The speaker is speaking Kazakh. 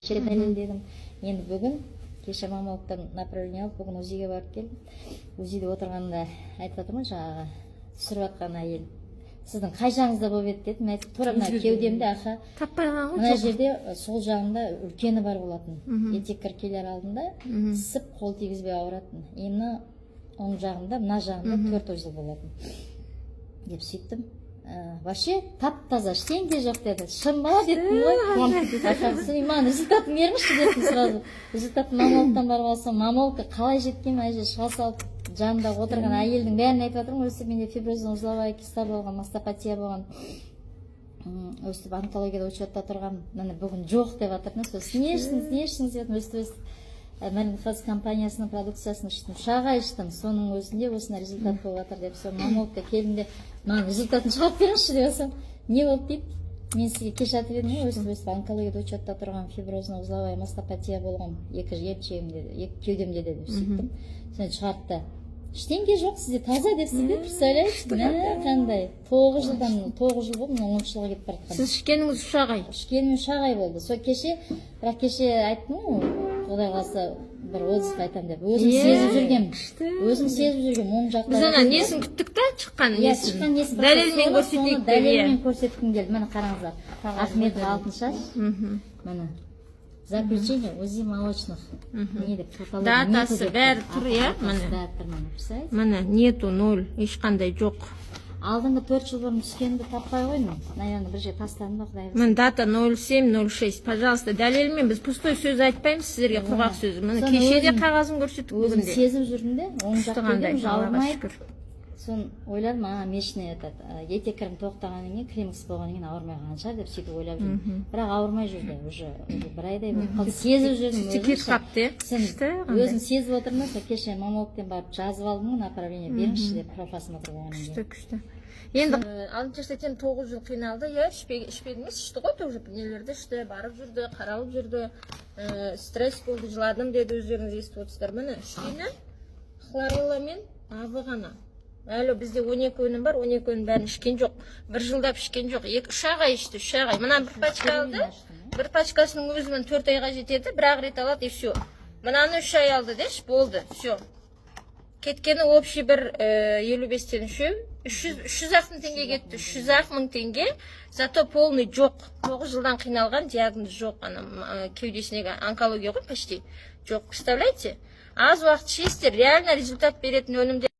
дәлелдедім. Енді бүгін кеше мамалықтан направление алып, бүгін УЗИге барып келдім. УЗИде отырғанда айтып жатырмын, жаңағы түсіріп жатқан әйел, сіздің қай жағыңызда болып еді дедім. Айтып, тура мына кеудемде аха. Таппай қалған ғой. Мына жерде сол жағында үлкені бар болатын. Етек келер алдында сып қол тигізбей ауыратын. Енді оң жағында, мына жағында 4 жыл болатын. Деп сөйттім. Вообще тап-таза, ештеңе жоқ деді. Шын ба дедім ғой. Сен маған результатын беріңізші дедім сразу. Результатын мамалықтан барып алсам, мамалыққа қалай жеткен, әже шыға салып жанында отырған әйелдің бәрін айтып жатырмын. Өстіп менде фиброзный узловая киста болған, мастопатия болған. Өстіп онкологияда учетта тұрған. Міне бүгін жоқ деп жатырмын. Не ішсіңіз дедім. Өстіп Мәлімхаз компаниясының продукциясын іштім, шаға іштім, соның өзінде осына результат болып жатыр деп, сол мамалыққа келдім де, маған результатын шығарып беріңізші деп осам, не болып дейді? Мен сізге кеше айтып едім ғой, өстіп онкологияда учетта тұрған фиброзный узловая мастопатия болған, 2 емшегімде, 2 кеудемде де деп сөйттім. Соны шығартты. Ештеңе жоқ, сізде таза деп сізде, представляете? Қандай? 9 жыл болды, мына 10 жылға кетіп бара жатқан. Сіз ішкеніңіз 3 ай. Ішкенім 3 ай болды. Сол кеше, бірақ кеше айттым ғой, Құдай қаласа бір отзыв айтам деп. Өзім сезіп жүргем, оң жақта. Біз ана несін күттік та, шыққан несін. Дәлелмен көрсетейік деп. Дәлелмен көрсеткім келді. Міне қараңыздар. Ахметов Алтыншаш. Міне. Заключение УЗИ молочных. Датасы бәрі тұр, иә? Міне, нету 0, ешқандай жоқ. Алдыңғы 4 жыл бұрын түскенді таппай қойдым. Наверное, бір жер тастадым ба, Құдай білсін. Міне дата 07-06. Пожалуйста, дәлелмен біз пустой сөз айтпаймыз, сіздерге құрғақ сөз. Міне кеше де қағазын көрсеттік бүгінде. Өзім сезіп жүрдім де, оң жақтан ауырмайды. Сон ойладым, мешіне етекірім тоқтағаннан кейін, кремікс болғаннан кейін ауырмай қалған шығар деп сөйтіп ойлап жүрдім. Бірақ ауырмай жүрді, уже бір айдай болды. Сезіп жүрдім. Өзім сезіп отырмын, кеше мамалықтан барып жазып алдым, направление беріңізші деп профосмотр болғаннан кейін. Күшті. Енді Алтыншаштан 9 жыл қиналды, иә, ішпедіңіз, ішті ғой, тоже нелерді ішті, барып жүрді, қаралып жүрді, стресс болды, жыладым деді, өздеріңіз естіп отырсыздар. Міне ішкені хлорелламен абы ғана. Әлі бізде 12 өнім бар, 12 өнім бәрін ішкен жоқ. Бір жылдап ішкен жоқ. 2-3 ай ішті, 3 ай. Мына бір пачка алды. Бір пачкасының өзімен 4 айға жетеді, бір-ақ рет алады, и все. Мынаны 3 ай алды деш, болды, все. Кеткені общий бір 55-тен 300-ақ мың теңге кетті, 300-ақ мың теңге. Зато полный жоқ. 9 жылдан қиналған, диагноз жоқ. Кеудесінегі онкология ғой, почти. Жоқ, представляете? Аз уақыт ішесіздер, реально результат беретін өнімдер.